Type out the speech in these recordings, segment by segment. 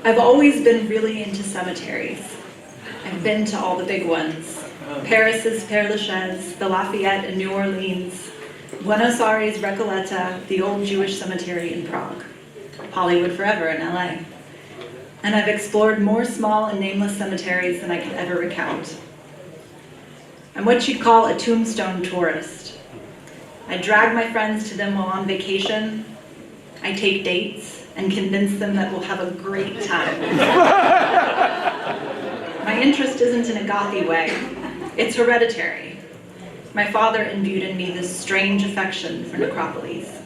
I've always been really into cemeteries. I've been to all the big ones. Paris's Père Lachaise, the Lafayette in New Orleans, Buenos Aires Recoleta, the old Jewish cemetery in Prague, Hollywood Forever in LA. And I've explored more small and nameless cemeteries than I could ever recount. I'm what you'd call a tombstone tourist. I drag my friends to them while on vacation. I take dates and convince them that we'll have a great time. My interest isn't in a gothy way. It's hereditary. My father imbued in me this strange affection for necropolis.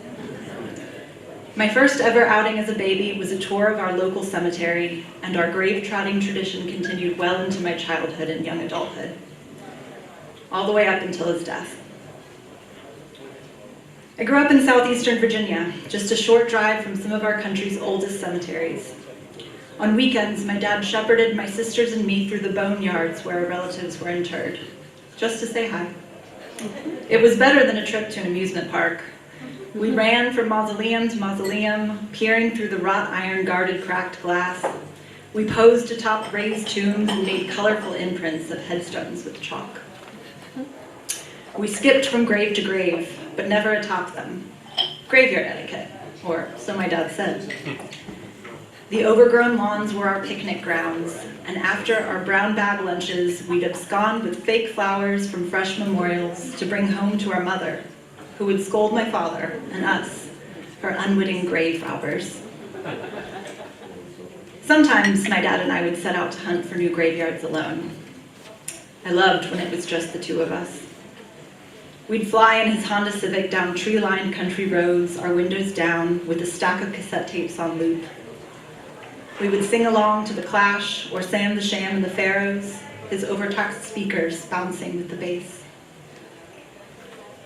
My first ever outing as a baby was a tour of our local cemetery, and our grave-trotting tradition continued well into my childhood and young adulthood, all the way up until his death. I grew up in southeastern Virginia, just a short drive from some of our country's oldest cemeteries. On weekends, my dad shepherded my sisters and me through the boneyards where our relatives were interred, just to say hi. It was better than a trip to an amusement park. We ran from mausoleum to mausoleum, peering through the wrought iron guarded cracked glass. We posed atop raised tombs and made colorful imprints of headstones with chalk. We skipped from grave to grave, but never atop them. Graveyard etiquette, or so my dad said. The overgrown lawns were our picnic grounds, and after our brown bag lunches, we'd abscond with fake flowers from fresh memorials to bring home to our mother, who would scold my father and us, her unwitting grave robbers. Sometimes my dad and I would set out to hunt for new graveyards alone. I loved when it was just the two of us. We'd fly in his Honda Civic down tree-lined country roads, our windows down, with a stack of cassette tapes on loop. We would sing along to The Clash or Sam the Sham and the Pharaohs, his overtaxed speakers bouncing with the bass.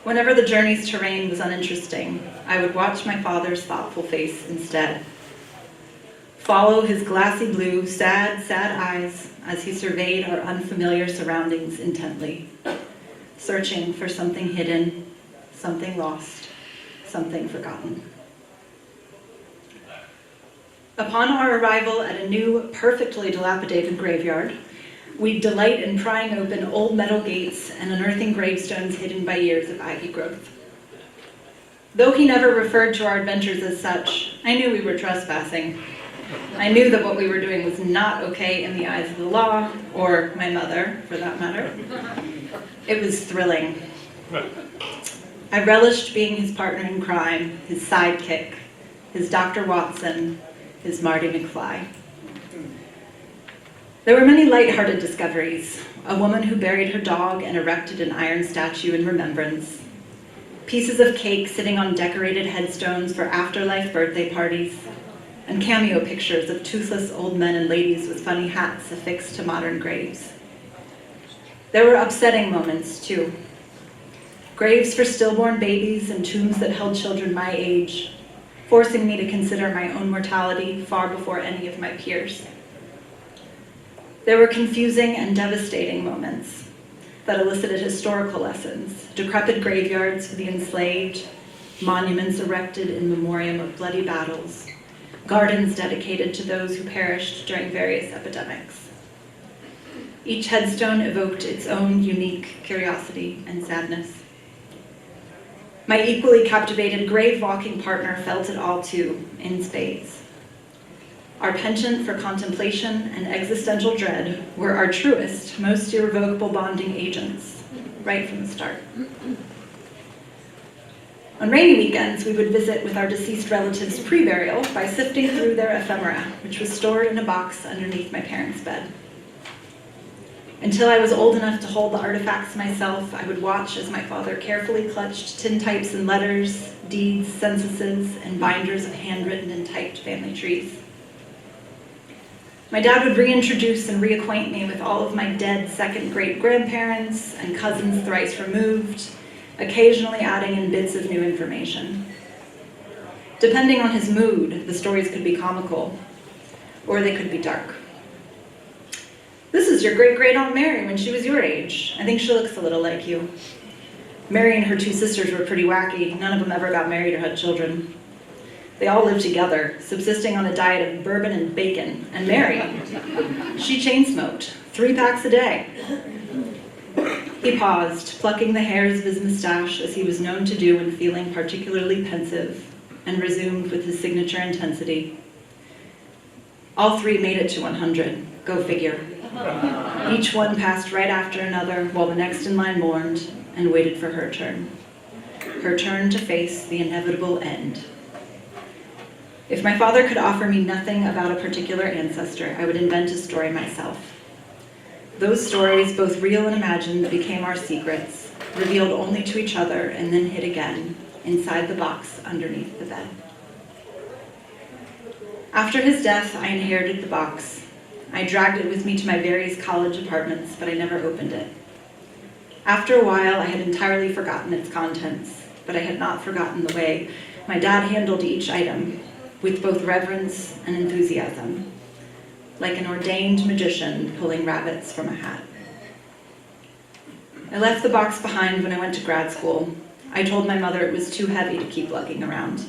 Whenever the journey's terrain was uninteresting, I would watch my father's thoughtful face instead. Follow his glassy blue, sad, sad eyes as he surveyed our unfamiliar surroundings intently, searching for something hidden, something lost, something forgotten. Upon our arrival at a new, perfectly dilapidated graveyard, we'd delight in prying open old metal gates and unearthing gravestones hidden by years of ivy growth. Though he never referred to our adventures as such, I knew we were trespassing. I knew that what we were doing was not okay in the eyes of the law, or my mother, for that matter. It was thrilling. I relished being his partner in crime, his sidekick, his Dr. Watson, his Marty McFly. There were many lighthearted discoveries. A woman who buried her dog and erected an iron statue in remembrance. Pieces of cake sitting on decorated headstones for afterlife birthday parties. And cameo pictures of toothless old men and ladies with funny hats affixed to modern graves. There were upsetting moments, too. Graves for stillborn babies and tombs that held children my age, forcing me to consider my own mortality far before any of my peers. There were confusing and devastating moments that elicited historical lessons, decrepit graveyards for the enslaved, monuments erected in memoriam of bloody battles, gardens dedicated to those who perished during various epidemics. Each headstone evoked its own unique curiosity and sadness. My equally captivated grave-walking partner felt it all too, in spades. Our penchant for contemplation and existential dread were our truest, most irrevocable bonding agents, right from the start. On rainy weekends, we would visit with our deceased relatives pre-burial by sifting through their ephemera, which was stored in a box underneath my parents' bed. Until I was old enough to hold the artifacts myself, I would watch as my father carefully clutched tintypes and letters, deeds, censuses, and binders of handwritten and typed family trees. My dad would reintroduce and reacquaint me with all of my dead second great-grandparents and cousins thrice removed, occasionally adding in bits of new information. Depending on his mood, the stories could be comical, or they could be dark. This is your great-great-aunt Mary when she was your age. I think she looks a little like you. Mary and her two sisters were pretty wacky. None of them ever got married or had children. They all lived together, subsisting on a diet of bourbon and bacon, and Mary, she chain-smoked, 3 packs a day. He paused, plucking the hairs of his mustache as he was known to do when feeling particularly pensive, and resumed with his signature intensity. All 3 made it to 100, go figure. Each one passed right after another while the next in line mourned and waited for her turn. Her turn to face the inevitable end. If my father could offer me nothing about a particular ancestor, I would invent a story myself. Those stories, both real and imagined, became our secrets, revealed only to each other and then hid again inside the box underneath the bed. After his death, I inherited the box. I dragged it with me to my various college apartments, but I never opened it. After a while, I had entirely forgotten its contents, but I had not forgotten the way my dad handled each item, with both reverence and enthusiasm, like an ordained magician pulling rabbits from a hat. I left the box behind when I went to grad school. I told my mother it was too heavy to keep lugging around.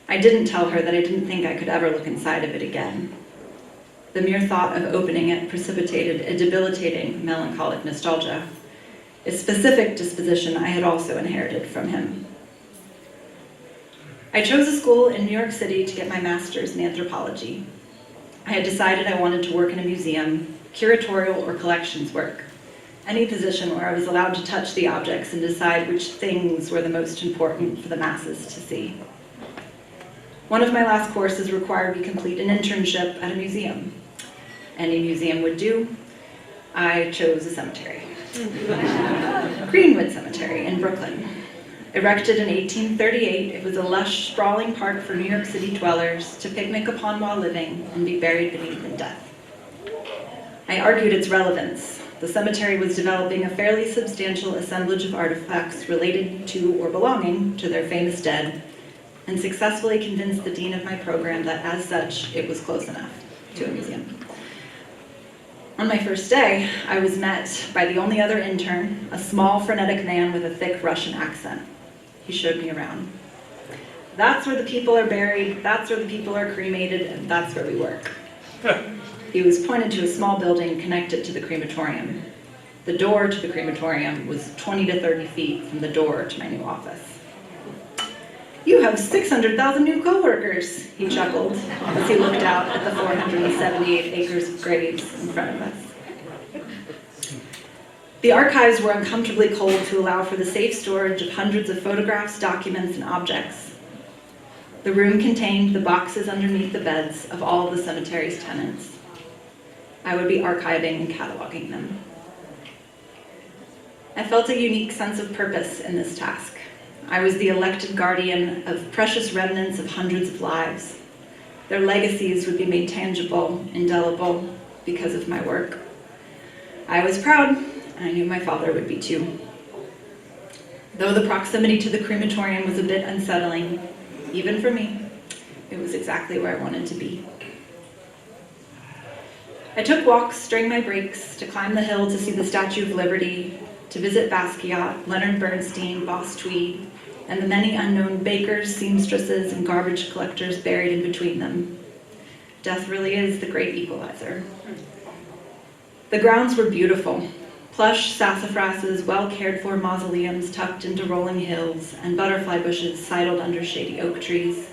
I didn't tell her that I didn't think I could ever look inside of it again. The mere thought of opening it precipitated a debilitating, melancholic nostalgia, a specific disposition I had also inherited from him. I chose a school in New York City to get my master's in anthropology. I had decided I wanted to work in a museum, curatorial or collections work, any position where I was allowed to touch the objects and decide which things were the most important for the masses to see. One of my last courses required me complete an internship at a museum. Any museum would do. I chose a cemetery. Greenwood Cemetery in Brooklyn. Erected in 1838, it was a lush, sprawling park for New York City dwellers to picnic upon while living and be buried beneath in death. I argued its relevance. The cemetery was developing a fairly substantial assemblage of artifacts related to or belonging to their famous dead, and successfully convinced the dean of my program that as such, it was close enough to a museum. On my first day, I was met by the only other intern, a small, frenetic man with a thick Russian accent. He showed me around. That's where the people are buried, that's where the people are cremated, and that's where we work. He was pointed to a small building connected to the crematorium. The door to the crematorium was 20 to 30 feet from the door to my new office. You have 600,000 new coworkers, he chuckled as he looked out at the 478 acres of graves in front of us. The archives were uncomfortably cold to allow for the safe storage of hundreds of photographs, documents, and objects. The room contained the boxes underneath the beds of all of the cemetery's tenants. I would be archiving and cataloging them. I felt a unique sense of purpose in this task. I was the elected guardian of precious remnants of hundreds of lives. Their legacies would be made tangible, indelible, because of my work. I was proud, and I knew my father would be too. Though the proximity to the crematorium was a bit unsettling, even for me, it was exactly where I wanted to be. I took walks during my breaks to climb the hill to see the Statue of Liberty, to visit Basquiat, Leonard Bernstein, Boss Tweed, and the many unknown bakers, seamstresses, and garbage collectors buried in between them. Death really is the great equalizer. The grounds were beautiful. Plush sassafrasses, well-cared-for mausoleums tucked into rolling hills, and butterfly bushes sidled under shady oak trees.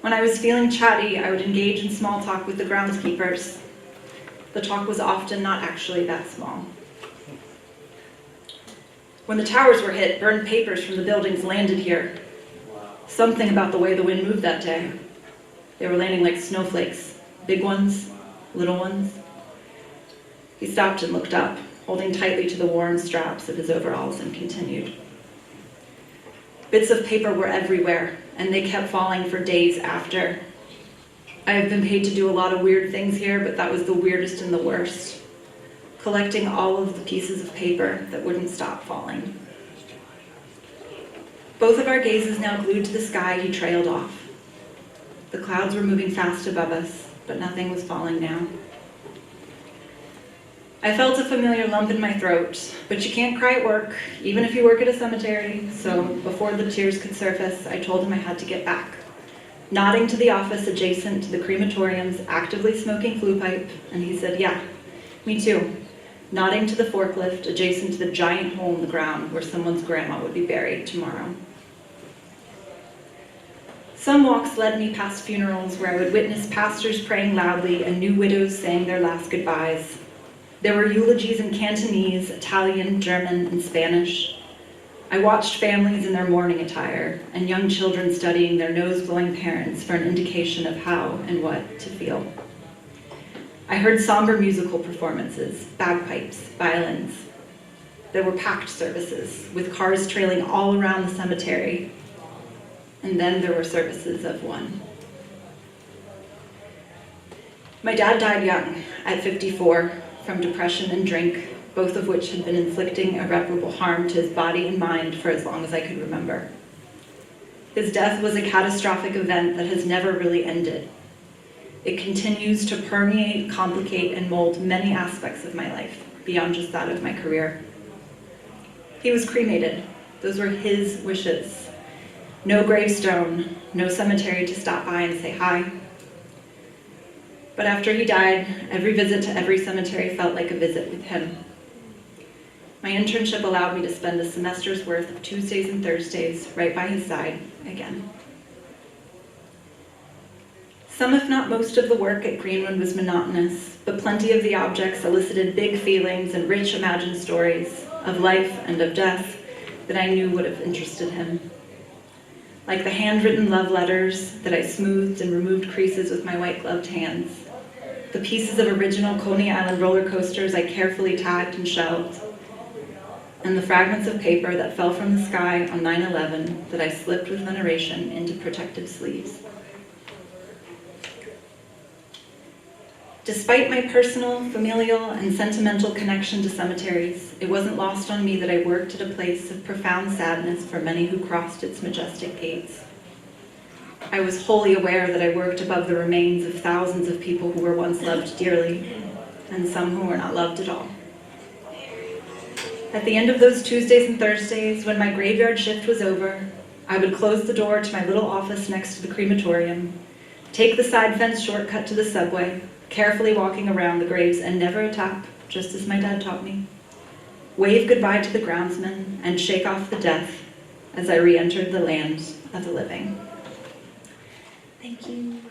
When I was feeling chatty, I would engage in small talk with the groundskeepers. The talk was often not actually that small. When the towers were hit, burned papers from the buildings landed here. Something about the way the wind moved that day. They were landing like snowflakes, big ones, little ones. He stopped and looked up, holding tightly to the worn straps of his overalls, and continued. Bits of paper were everywhere, and they kept falling for days after. I have been paid to do a lot of weird things here, but that was the weirdest and the worst. Collecting all of the pieces of paper that wouldn't stop falling. Both of our gazes now glued to the sky, he trailed off. The clouds were moving fast above us, but nothing was falling now. I felt a familiar lump in my throat, but you can't cry at work, even if you work at a cemetery, so before the tears could surface, I told him I had to get back. Nodding to the office adjacent to the crematorium's actively smoking flue pipe, and he said, yeah, me too. Nodding to the forklift adjacent to the giant hole in the ground where someone's grandma would be buried tomorrow. Some walks led me past funerals where I would witness pastors praying loudly and new widows saying their last goodbyes. There were eulogies in Cantonese, Italian, German, and Spanish. I watched families in their mourning attire and young children studying their nose-blowing parents for an indication of how and what to feel. I heard somber musical performances, bagpipes, violins. There were packed services, with cars trailing all around the cemetery. And then there were services of one. My dad died young, at 54, from depression and drink, both of which had been inflicting irreparable harm to his body and mind for as long as I could remember. His death was a catastrophic event that has never really ended. It continues to permeate, complicate, and mold many aspects of my life, beyond just that of my career. He was cremated. Those were his wishes. No gravestone, no cemetery to stop by and say hi. But after he died, every visit to every cemetery felt like a visit with him. My internship allowed me to spend a semester's worth of Tuesdays and Thursdays right by his side again. Some, if not most, of the work at Greenwood was monotonous, but plenty of the objects elicited big feelings and rich imagined stories of life and of death that I knew would have interested him. Like the handwritten love letters that I smoothed and removed creases with my white-gloved hands, the pieces of original Coney Island roller coasters I carefully tagged and shelved, and the fragments of paper that fell from the sky on 9/11 that I slipped with veneration into protective sleeves. Despite my personal, familial, and sentimental connection to cemeteries, it wasn't lost on me that I worked at a place of profound sadness for many who crossed its majestic gates. I was wholly aware that I worked above the remains of thousands of people who were once loved dearly, and some who were not loved at all. At the end of those Tuesdays and Thursdays, when my graveyard shift was over, I would close the door to my little office next to the crematorium, take the side fence shortcut to the subway, carefully walking around the graves and never a tap, just as my dad taught me, wave goodbye to the groundsman, and shake off the death as I re-entered the land of the living. Thank you.